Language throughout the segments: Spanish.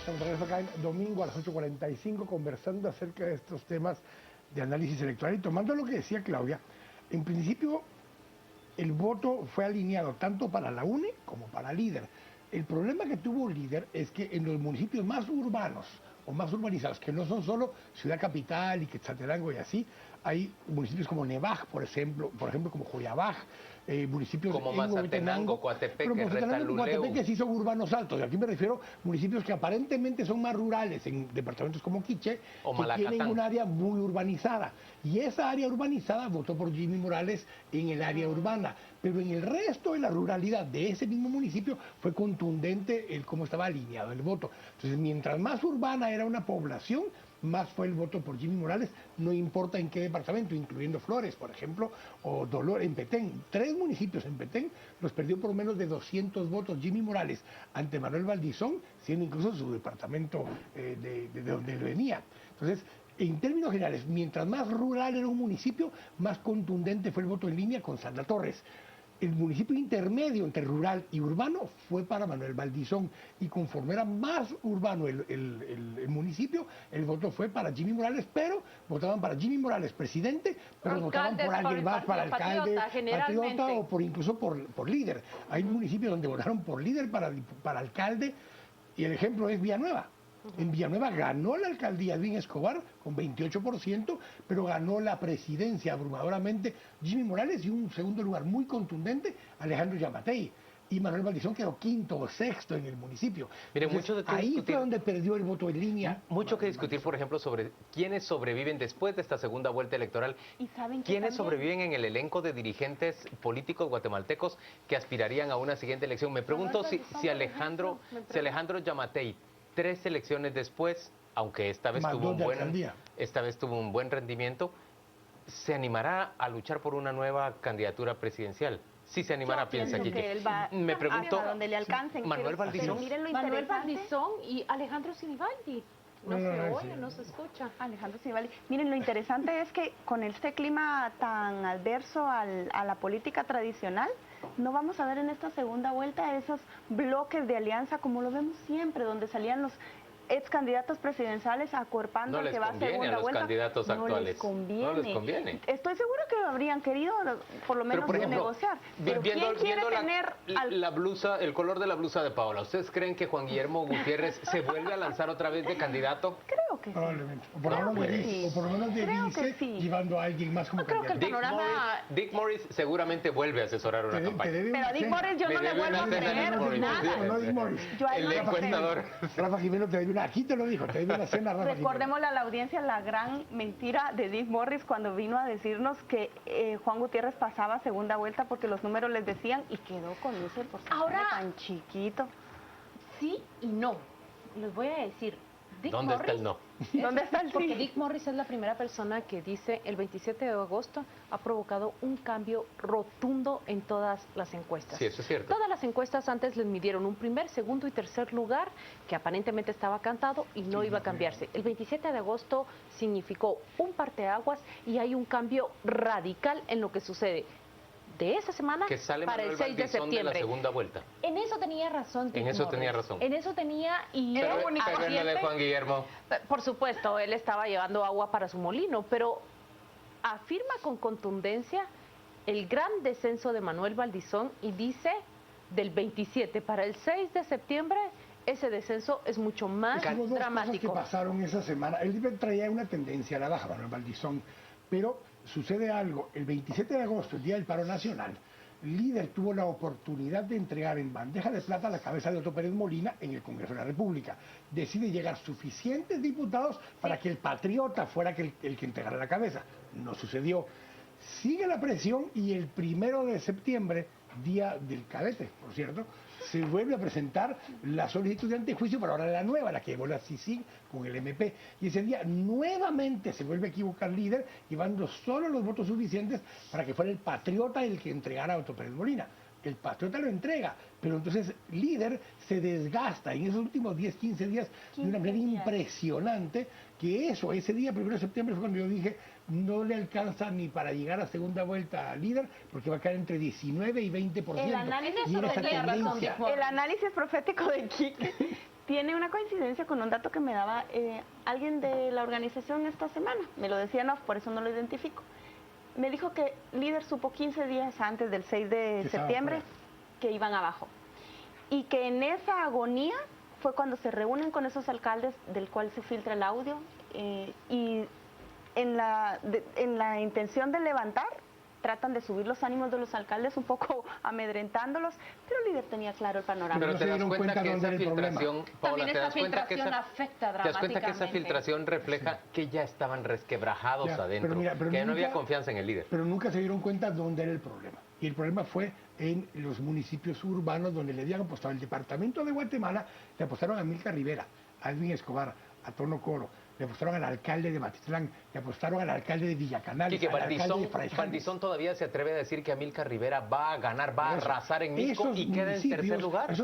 Estamos de regreso acá el domingo a las 8:45 conversando acerca de estos temas de análisis electoral y tomando lo que decía Claudia. En principio, el voto fue alineado tanto para la UNE como para Líder. El problema que tuvo Líder es que en los municipios más urbanos o más urbanizados, que no son solo Ciudad Capital y Quetzaltenango y así, hay municipios como Nevaj, por ejemplo como Joyabaj, municipios como en Mazatenango, Coatepeque, Coatepeque sí son urbanos altos. Y aquí me refiero a municipios que aparentemente son más rurales, en departamentos como Quiché, o que tienen un área muy urbanizada. Y esa área urbanizada votó por Jimmy Morales en el área urbana. Pero en el resto de la ruralidad de ese mismo municipio fue contundente el cómo estaba alineado el voto. Entonces, mientras más urbana era una población, más fue el voto por Jimmy Morales, no importa en qué departamento, incluyendo Flores, por ejemplo, o Dolores en Petén. 3 municipios en Petén los perdió por menos de 200 votos Jimmy Morales ante Manuel Valdizón, siendo incluso su departamento de donde él venía. Entonces, en términos generales, mientras más rural era un municipio, más contundente fue el voto en línea con Sandra Torres. El municipio intermedio entre rural y urbano fue para Manuel Valdizón, y conforme era más urbano el municipio, el voto fue para Jimmy Morales, pero votaban para Jimmy Morales presidente, pero votaban por alguien más, para alcalde, patriota o incluso por Líder. Hay municipios donde votaron por Líder para alcalde, y el ejemplo es Villanueva. En Villanueva ganó la alcaldía Edwin Escobar con 28%, pero ganó la presidencia abrumadoramente Jimmy Morales, y un segundo lugar muy contundente Alejandro Yamatei. Y Manuel Valdizón quedó quinto o sexto en el municipio. Mire, entonces, ahí fue donde perdió el voto en línea. Mucho que discutir, por ejemplo, sobre quiénes sobreviven después de esta segunda vuelta electoral. ¿Y saben quiénes sobreviven en el elenco de dirigentes políticos guatemaltecos que aspirarían a una siguiente elección? Me pregunto si Alejandro Yamatei, 3 elecciones después, aunque esta vez tuvo un buen rendimiento, ¿se animará a luchar por una nueva candidatura presidencial? Sí se animará, piensa aquí. Me pregunto, donde le alcancen. Manuel Valdizón. Manuel Valdizón y Alejandro Sinibaldi. No se oye, no se escucha. Alejandro Sinibaldi. Miren, lo interesante es que con este clima tan adverso a la política tradicional, no vamos a ver en esta segunda vuelta esos bloques de alianza como lo vemos siempre, donde salían los ex candidatos presidenciales acuerpando al que va a segunda vuelta. Candidatos actuales. No les conviene. Estoy segura que habrían querido por lo menos negociar. Pero viendo la blusa, el color de la blusa de Paola, ¿ustedes creen que Juan Guillermo Gutiérrez se vuelve a lanzar otra vez de candidato? Creo que sí. Probablemente. O por lo menos de vice, llevando a alguien más como candidato. Dick Morris seguramente vuelve a asesorar una campaña. Pero a Dick Morris yo no le vuelvo a creer nada. No, Dick Morris. El encuestador. Rafa Jiménez te debe aquí te lo dijo, te debe una cena, Rafa. Recordémosle a la audiencia la gran mentira de Dick Morris cuando vino a decirnos que Juan Gutiérrez pasaba segunda vuelta porque los números les decían, y quedó con ese porcentaje tan chiquito. Sí y no. Les voy a decir, ¿Dónde está el no? ¿Dónde está el sí? Porque Dick Morris es la primera persona que dice el 27 de agosto ha provocado un cambio rotundo en todas las encuestas. Sí, eso es cierto. Todas las encuestas antes les midieron un primer, segundo y tercer lugar que aparentemente estaba cantado y no iba a cambiarse. El 27 de agosto significó un parteaguas y hay un cambio radical en lo que sucede de esa semana que sale para el 6 de septiembre. De la segunda vuelta. En eso tenía razón. En eso tenía razón. En eso tenía y pero de Juan Guillermo. Por supuesto, él estaba llevando agua para su molino, pero afirma con contundencia el gran descenso de Manuel Valdizón y dice del 27 para el 6 de septiembre ese descenso es mucho más dramático. Hubo 2 cosas que pasaron esa semana. Él traía una tendencia a la baja, Manuel Valdizón, pero sucede algo. El 27 de agosto, el Día del Paro Nacional, Líder tuvo la oportunidad de entregar en bandeja de plata la cabeza de Otto Pérez Molina en el Congreso de la República. Decide llegar suficientes diputados para que el patriota fuera el que entregara la cabeza. No sucedió. Sigue la presión y el 1 de septiembre, día del cadete, por cierto, se vuelve a presentar la solicitud de antejuicio, pero ahora la nueva, la que llevó la CICIG con el MP. Y ese día nuevamente se vuelve a equivocar Líder, llevando solo los votos suficientes para que fuera el patriota el que entregara a Otto Pérez Molina. El patriota lo entrega, pero entonces Líder se desgasta en esos últimos 10, 15 días de una manera impresionante, que ese día, 1 de septiembre, fue cuando yo dije, no le alcanza ni para llegar a segunda vuelta a Líder, porque va a caer entre 19 y 20%. El análisis profético de Quique tiene una coincidencia con un dato que me daba alguien de la organización esta semana. Me lo decía no, por eso no lo identifico. Me dijo que Líder supo 15 días antes del 6 de septiembre que iban abajo. Y que en esa agonía fue cuando se reúnen con esos alcaldes, del cual se filtra el audio, y en la intención de levantar, tratan de subir los ánimos de los alcaldes, un poco amedrentándolos, pero el Líder tenía claro el panorama. Pero te das cuenta que esa filtración, Paola, también esa filtración afecta dramáticamente. ¿Te das cuenta que esa filtración refleja que ya estaban resquebrajados adentro, que ya no había confianza en el Líder? Pero nunca se dieron cuenta dónde era el problema. Y el problema fue en los municipios urbanos donde le habían apostado. El departamento de Guatemala le apostaron a Milka Rivera, a Edwin Escobar, a Tono Coro, le apostaron al alcalde de Matitlán, le apostaron al alcalde de Villacanal, y que al alcalde de Fraijanes. Valdizón todavía se atreve a decir que Amílcar Rivera va a ganar, va a arrasar en Misco y queda en tercer lugar.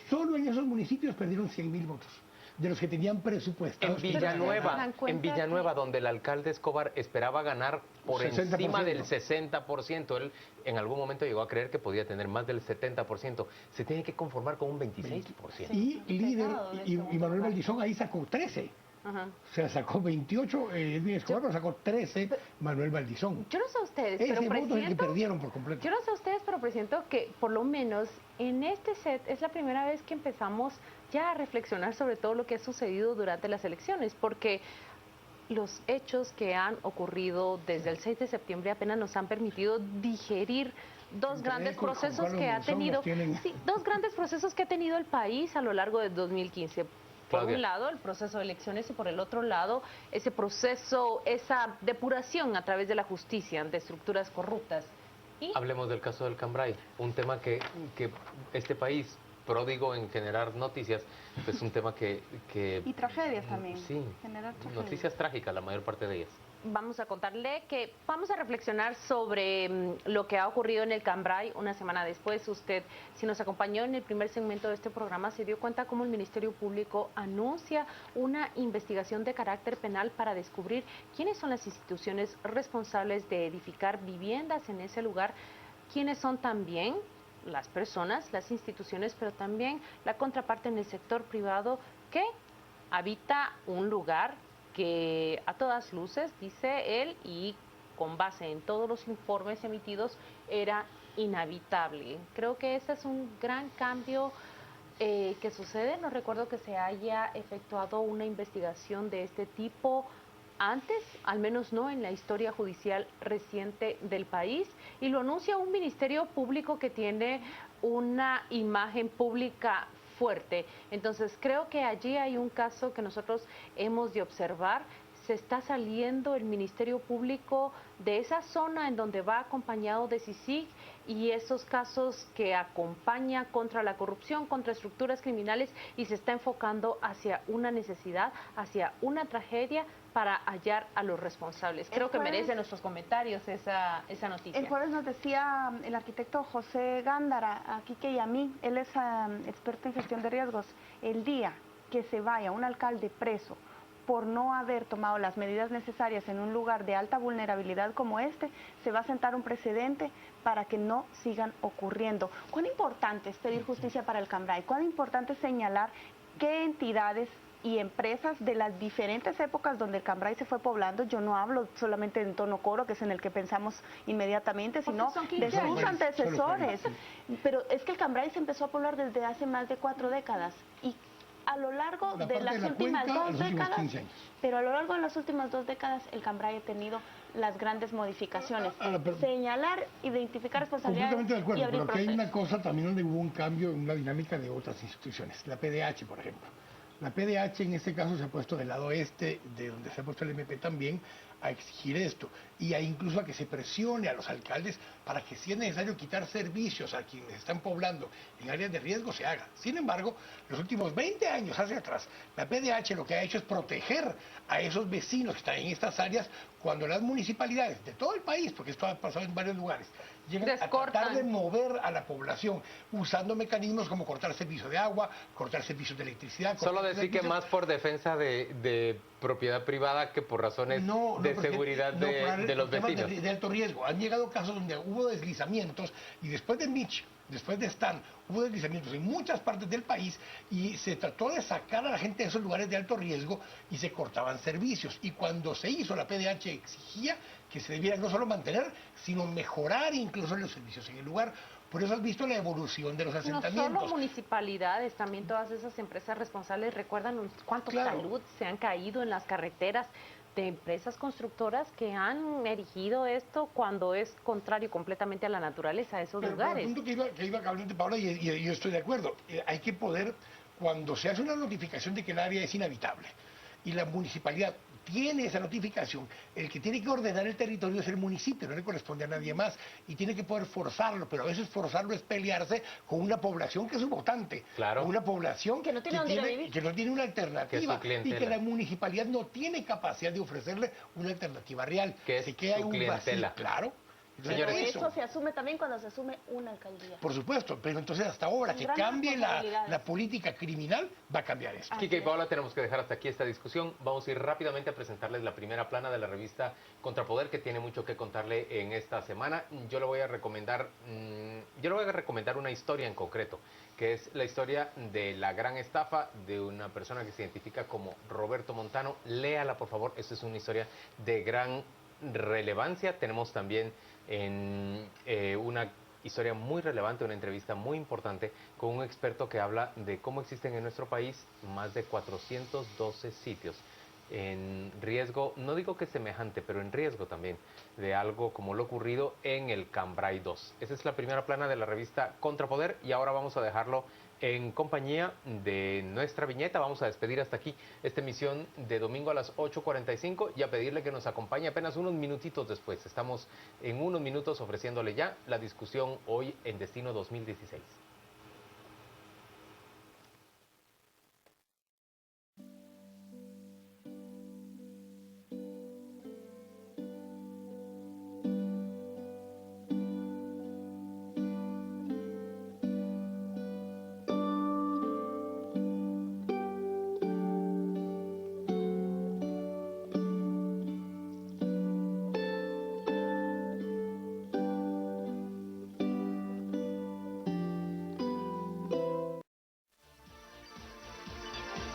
Solo en esos municipios perdieron 100.000 votos, de los que tenían presupuestados. En Villanueva, donde el alcalde Escobar esperaba ganar por 60%. Encima del 60%, él en algún momento llegó a creer que podía tener más del 70%, se tiene que conformar con un 26%. Y Líder, y Manuel Valdizón ahí sacó 13%. Ajá. O sea, sacó 28 Edwin Escobar, pero sacó 13 Manuel Valdizón. Yo no sé a ustedes, Ese pero voto es el que perdieron por completo. Yo no sé a ustedes, pero presiento que por lo menos en este set es la primera vez que empezamos ya a reflexionar sobre todo lo que ha sucedido durante las elecciones, porque los hechos que han ocurrido desde el 6 de septiembre apenas nos han permitido digerir dos grandes procesos que ha tenido, dos grandes procesos que ha tenido el país a lo largo de 2015. Por un lado, el proceso de elecciones y por el otro lado, ese proceso, esa depuración a través de la justicia de estructuras corruptas. Hablemos del caso del Cambray, un tema que este país, pródigo en generar noticias, es un tema que y tragedias también. Sí, generar tragedias. Noticias trágicas, la mayor parte de ellas. Vamos a contarle que vamos a reflexionar sobre lo que ha ocurrido en el Cambray una semana después. Usted, si nos acompañó en el primer segmento de este programa, se dio cuenta cómo el Ministerio Público anuncia una investigación de carácter penal para descubrir quiénes son las instituciones responsables de edificar viviendas en ese lugar, quiénes son también las personas, las instituciones, pero también la contraparte en el sector privado que habita un lugar que a todas luces, dice él, y con base en todos los informes emitidos, era inhabitable. Creo que ese es un gran cambio que sucede. No recuerdo que se haya efectuado una investigación de este tipo antes, al menos no en la historia judicial reciente del país, y lo anuncia un ministerio público que tiene una imagen pública fuerte. Entonces creo que allí hay un caso que nosotros hemos de observar. Se está saliendo el Ministerio Público de esa zona en donde va acompañado de CICIG y esos casos que acompaña contra la corrupción, contra estructuras criminales, y se está enfocando hacia una necesidad, hacia una tragedia para hallar a los responsables. Creo que merece nuestros comentarios esa noticia. El jueves nos decía el arquitecto José Gándara, a Quique y a mí, él es experto en gestión de riesgos, el día que se vaya un alcalde preso por no haber tomado las medidas necesarias en un lugar de alta vulnerabilidad como este, se va a sentar un precedente para que no sigan ocurriendo. ¿Cuán importante es pedir justicia para el Cambray? ¿Cuán importante es señalar qué entidades y empresas de las diferentes épocas donde el Cambray se fue poblando? Yo no hablo solamente en Tono Coro, que es en el que pensamos inmediatamente, sino de sus antecesores. Pero es que el Cambray se empezó a poblar desde hace más de 4 décadas y a lo largo de las últimas 2 décadas, pero a lo largo de las últimas 2 décadas el Cambray ha tenido las grandes modificaciones. Señalar, identificar responsabilidades. Completamente de acuerdo, y abrir pero que hay procesos. una cosa también donde hubo un cambio en una dinámica de otras instituciones. La PDH, por ejemplo. La PDH en este caso se ha puesto del lado este, de donde se ha puesto el MP también, a exigir esto y a incluso a que se presione a los alcaldes para que si es necesario quitar servicios a quienes están poblando en áreas de riesgo se haga. Sin embargo, los últimos 20 años hacia atrás, la PDH lo que ha hecho es proteger a esos vecinos que están en estas áreas cuando las municipalidades de todo el país, porque esto ha pasado en varios lugares, llegan a tratar de mover a la población usando mecanismos como cortar servicio de agua, cortar servicios de electricidad. Solo decir que más por defensa de propiedad privada que por razones de seguridad de los vecinos. De alto riesgo. Han llegado casos donde hubo deslizamientos y después de Mitch, después de Stan, hubo deslizamientos en muchas partes del país y se trató de sacar a la gente de esos lugares de alto riesgo y se cortaban servicios. Y cuando se hizo, la PDH exigía que se debiera no solo mantener, sino mejorar incluso los servicios en el lugar. Por eso has visto la evolución de los No asentamientos. solo municipalidades, también todas esas empresas responsables recuerdan cuántos taludes se han caído en las carreteras de empresas constructoras que han erigido esto cuando es contrario completamente a la naturaleza de esos lugares. El punto que iba hablando, Paola, y yo estoy de acuerdo, hay que poder, cuando se hace una notificación de que el área es inhabitable y la municipalidad tiene esa notificación, el que tiene que ordenar el territorio es el municipio, no le corresponde a nadie más y tiene que poder forzarlo, pero a veces forzarlo es pelearse con una población que es un votante, Claro. con una población Que no tiene dónde ir a vivir. que no tiene una alternativa Que es su y que clientela. la municipalidad no tiene capacidad de ofrecerle una alternativa real. Que es se queda su en un clientela. vacío, claro. Entonces, Señores, Eso se asume también cuando se asume una alcaldía. por supuesto, pero entonces hasta ahora que Grandes cambie responsabilidades. la política criminal, va a cambiar esto. Kike y Paola, tenemos que dejar hasta aquí esta discusión. Vamos a ir rápidamente a presentarles la primera plana de la revista Contrapoder, que tiene mucho que contarle en esta semana. Yo le voy a recomendar una historia en concreto, que es la historia de la gran estafa de una persona que se identifica como Roberto Montano. Léala, por favor. Esta es una historia de gran relevancia. Tenemos también una historia muy relevante, una entrevista muy importante con un experto que habla de cómo existen en nuestro país más de 412 sitios en riesgo, no digo que semejante, pero en riesgo también de algo como lo ocurrido en el Cambrai 2. Esa es la primera plana de la revista Contrapoder y ahora vamos a dejarlo en compañía de nuestra viñeta. Vamos a despedir hasta aquí esta emisión de domingo a las 8:45 y a pedirle que nos acompañe apenas unos minutitos después. Estamos en unos minutos ofreciéndole ya la discusión hoy en Destino 2016.